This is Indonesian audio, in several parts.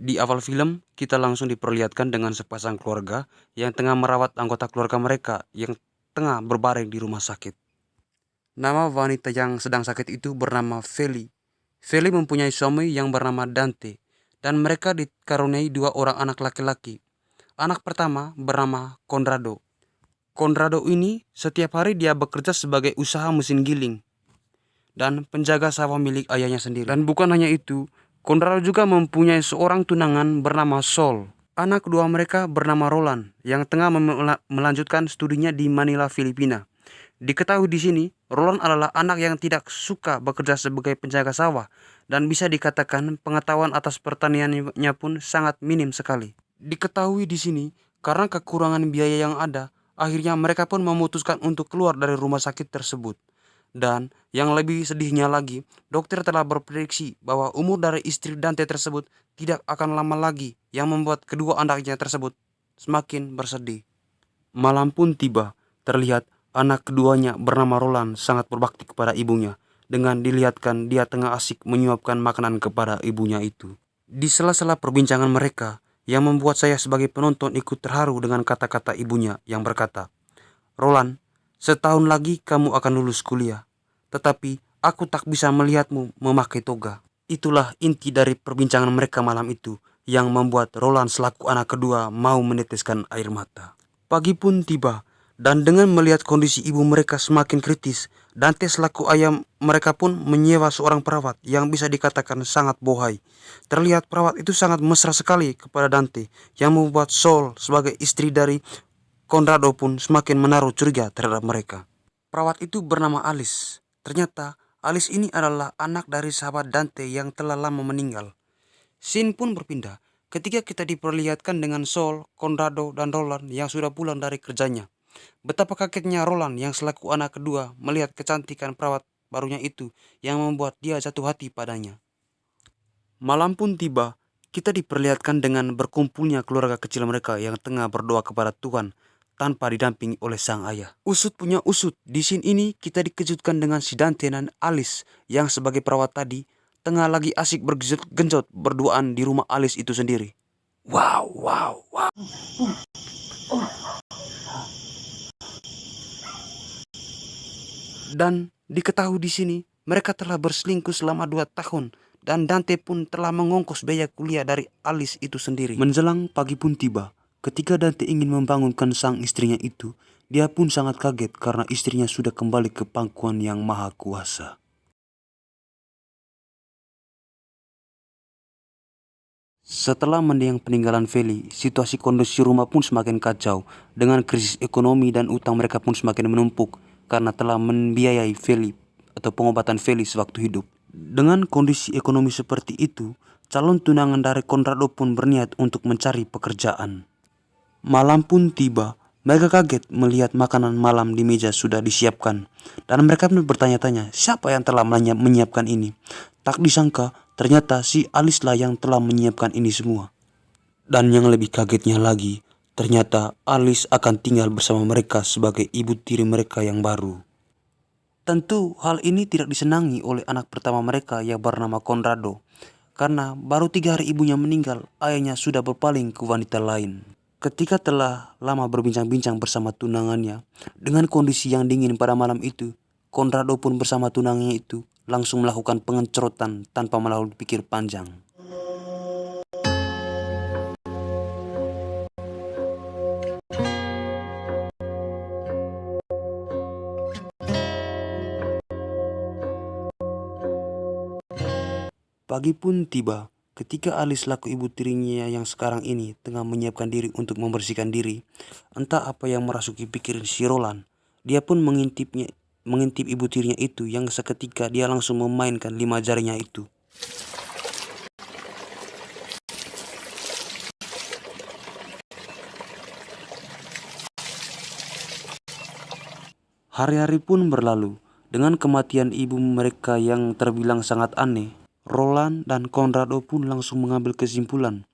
Di awal film, kita langsung diperlihatkan dengan sepasang keluarga yang tengah merawat anggota keluarga mereka yang tengah berbaring di rumah sakit. Nama wanita yang sedang sakit itu bernama Feli. Feli mempunyai suami yang bernama Dante, dan mereka dikaruniai dua orang anak laki-laki. Anak pertama bernama Conrado. Conrado ini setiap hari dia bekerja sebagai usaha mesin giling dan penjaga sawah milik ayahnya sendiri. Dan bukan hanya itu, Conrado juga mempunyai seorang tunangan bernama Sol. Anak kedua mereka bernama Roland yang tengah melanjutkan studinya di Manila, Filipina. Diketahui di sini, Roland adalah anak yang tidak suka bekerja sebagai penjaga sawah dan bisa dikatakan pengetahuan atas pertaniannya pun sangat minim sekali. Diketahui di sini, karena kekurangan biaya yang ada, akhirnya mereka pun memutuskan untuk keluar dari rumah sakit tersebut. Dan yang lebih sedihnya lagi, dokter telah berprediksi bahwa umur dari istri Dante tersebut tidak akan lama lagi, yang membuat kedua anaknya tersebut semakin bersedih. Malam pun tiba, terlihat anak keduanya bernama Roland sangat berbakti kepada ibunya, dengan dilihatkan dia tengah asik menyuapkan makanan kepada ibunya itu. Di sela-sela perbincangan mereka, yang membuat saya sebagai penonton ikut terharu dengan kata-kata ibunya yang berkata, "Roland, setahun lagi kamu akan lulus kuliah, tetapi aku tak bisa melihatmu memakai toga." Itulah inti dari perbincangan mereka malam itu, yang membuat Roland selaku anak kedua mau meneteskan air mata. Pagi pun tiba, dan dengan melihat kondisi ibu mereka semakin kritis, Dante selaku ayah mereka pun menyewa seorang perawat yang bisa dikatakan sangat bohai. Terlihat perawat itu sangat mesra sekali kepada Dante, yang membuat Sol sebagai istri dari Conrado pun semakin menaruh curiga terhadap mereka. Perawat itu bernama Alice. Ternyata Alice ini adalah anak dari sahabat Dante yang telah lama meninggal. Scene pun berpindah ketika kita diperlihatkan dengan Sol, Conrado, dan Roland yang sudah pulang dari kerjanya. Betapa kagetnya Roland yang selaku anak kedua melihat kecantikan perawat barunya itu yang membuat dia jatuh hati padanya. Malam pun tiba, kita diperlihatkan dengan berkumpulnya keluarga kecil mereka yang tengah berdoa kepada Tuhan tanpa didampingi oleh sang ayah. Usut punya usut, di scene ini kita dikejutkan dengan si Dante dan Alice yang sebagai perawat tadi tengah lagi asik bergenjot berduaan di rumah Alice itu sendiri. Wow, wow, wow. Dan diketahui di sini mereka telah berselingkuh selama 2 tahun dan Dante pun telah mengongkos biaya kuliah dari Alice itu sendiri. Menjelang pagi pun tiba, ketika Dante ingin membangunkan sang istrinya itu, dia pun sangat kaget karena istrinya sudah kembali ke pangkuan yang maha kuasa. Setelah mendiang peninggalan Feli, situasi kondisi rumah pun semakin kacau. Dengan krisis ekonomi dan utang mereka pun semakin menumpuk karena telah membiayai Feli atau pengobatan Feli sewaktu hidup. Dengan kondisi ekonomi seperti itu, calon tunangan dari Conrado pun berniat untuk mencari pekerjaan. Malam pun tiba, mereka kaget melihat makanan malam di meja sudah disiapkan. Dan mereka pun bertanya-tanya, siapa yang telah menyiapkan ini? Tak disangka, ternyata si Alice lah yang telah menyiapkan ini semua. Dan yang lebih kagetnya lagi, ternyata Alice akan tinggal bersama mereka sebagai ibu tiri mereka yang baru. Tentu hal ini tidak disenangi oleh anak pertama mereka yang bernama Conrado, karena baru 3 hari ibunya meninggal, ayahnya sudah berpaling ke wanita lain. Ketika telah lama berbincang-bincang bersama tunangannya, dengan kondisi yang dingin pada malam itu, Conrado pun bersama tunangannya itu langsung melakukan pengencrotan tanpa melalui pikir panjang. Pagi pun tiba, ketika Alice laku ibu tirinya yang sekarang ini tengah menyiapkan diri untuk membersihkan diri. Entah apa yang merasuki pikiran si Roland, dia pun mengintip ibu tirinya itu yang seketika dia langsung memainkan 5 jarinya itu. Hari-hari pun berlalu, dengan kematian ibu mereka yang terbilang sangat aneh. Roland dan Conrado pun langsung mengambil kesimpulan,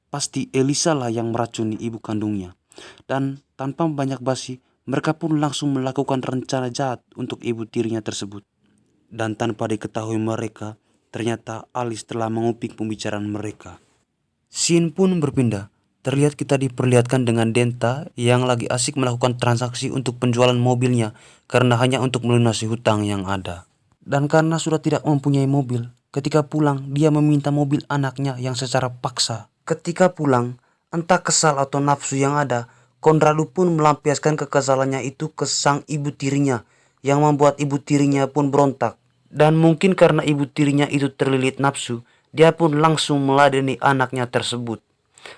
pasti Elisa lah yang meracuni ibu kandungnya. Dan tanpa banyak basi, mereka pun langsung melakukan rencana jahat untuk ibu tirinya tersebut. Dan tanpa diketahui mereka, ternyata Alice telah mengupik pembicaraan mereka. Scene pun berpindah. Terlihat kita diperlihatkan dengan Denta yang lagi asik melakukan transaksi untuk penjualan mobilnya karena hanya untuk melunasi hutang yang ada. Dan karena sudah tidak mempunyai mobil, ketika pulang dia meminta mobil anaknya yang secara paksa. Ketika pulang, entah kesal atau nafsu yang ada, Konrado pun melampiaskan kekesalannya itu ke sang ibu tirinya yang membuat ibu tirinya pun berontak. Dan mungkin karena ibu tirinya itu terlilit nafsu, dia pun langsung meladeni anaknya tersebut.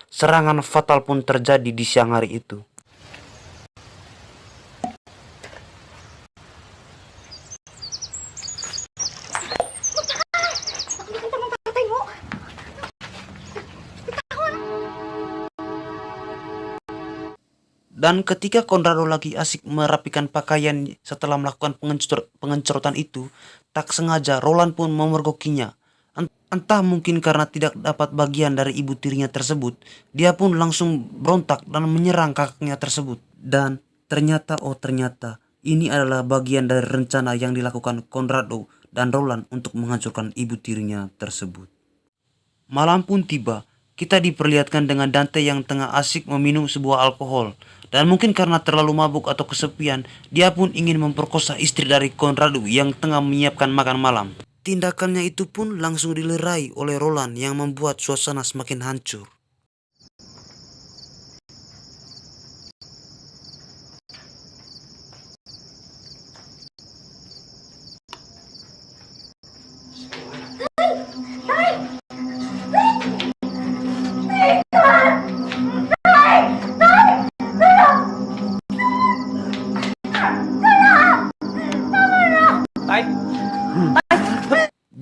Serangan fatal pun terjadi di siang hari itu. Dan ketika Konrado lagi asik merapikan pakaian setelah melakukan pengencorotan itu, tak sengaja Roland pun memergokinya. Entah mungkin karena tidak dapat bagian dari ibu tirinya tersebut, dia pun langsung berontak dan menyerang kakaknya tersebut. Dan ternyata ini adalah bagian dari rencana yang dilakukan Konrado dan Roland untuk menghancurkan ibu tirinya tersebut. Malam pun tiba, kita diperlihatkan dengan Dante yang tengah asik meminum sebuah alkohol. Dan mungkin karena terlalu mabuk atau kesepian, dia pun ingin memperkosa istri dari Konrado yang tengah menyiapkan makan malam. Tindakannya itu pun langsung dilerai oleh Roland yang membuat suasana semakin hancur.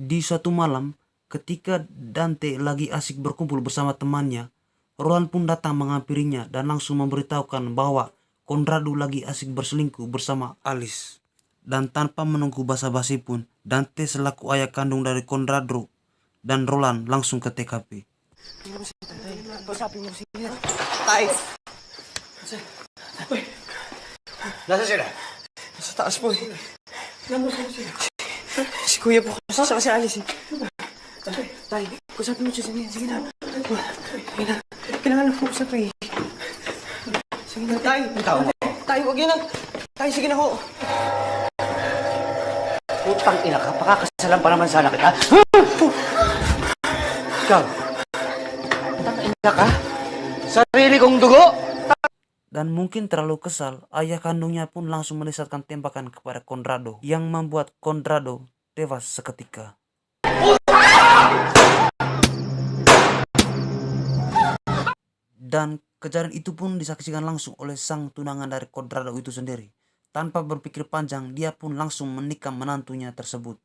Di suatu malam, ketika Dante lagi asik berkumpul bersama temannya, Roland pun datang menghampirinya dan langsung memberitahukan bahwa Konrado lagi asik berselingkuh bersama Alice. Dan tanpa menunggu basa-basi pun, Dante selaku ayah kandung dari Konrado dan Roland langsung ke TKP. Nasa sila? Sa taas po eh. Si Kuya po kasama si Alice eh. Tay, kusapin mo siya. Sige na. Sige na. Kailangan po usap eh. Sige na, Tay. Tay, huwag yan na. Tay, sige na ho. Putang ina ka, pakakasalan pa naman sana kita. Ikaw, putang ina ka? Sarili kong dugo? Dan mungkin terlalu kesal, ayah kandungnya pun langsung melisatkan tembakan kepada Konrado yang membuat Konrado tewas seketika. Dan kejadian itu pun disaksikan langsung oleh sang tunangan dari Konrado itu sendiri. Tanpa berpikir panjang, dia pun langsung menikam menantunya tersebut.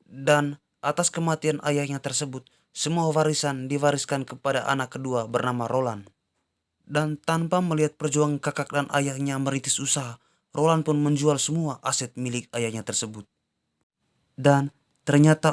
Dan atas kematian ayahnya tersebut, semua warisan diwariskan kepada anak kedua bernama Roland. Dan tanpa melihat perjuangan kakak dan ayahnya merintis usaha, Roland pun menjual semua aset milik ayahnya tersebut. Dan ternyata,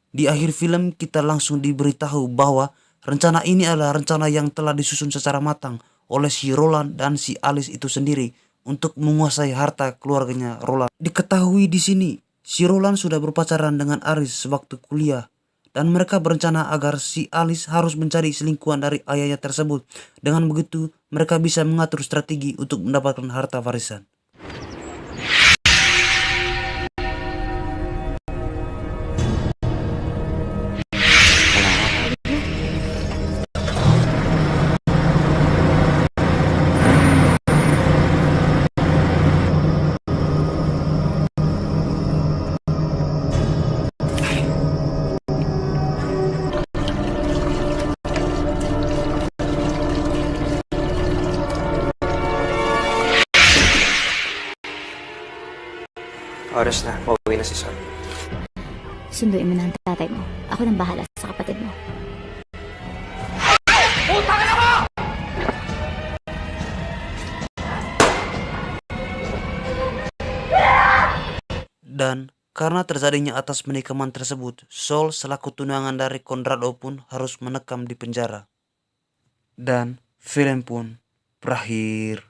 di akhir film kita langsung diberitahu bahwa rencana ini adalah rencana yang telah disusun secara matang oleh si Roland dan si Alice itu sendiri untuk menguasai harta keluarganya Roland. Diketahui di sini, si Roland sudah berpacaran dengan Alice sewaktu kuliah. Dan mereka berencana agar si Alice harus mencari selingkuhan dari ayahnya tersebut. Dengan begitu, mereka bisa mengatur strategi untuk mendapatkan harta warisan. Oras na, pauwi na si Sol. Sunduin mo na ang tatay mo. Ako nang bahala sa kapatid mo. Dan karena terjadinya atas penikaman tersebut, Sol selaku tunangan dari Konrado pun harus menekam di penjara. Dan film pun berakhir.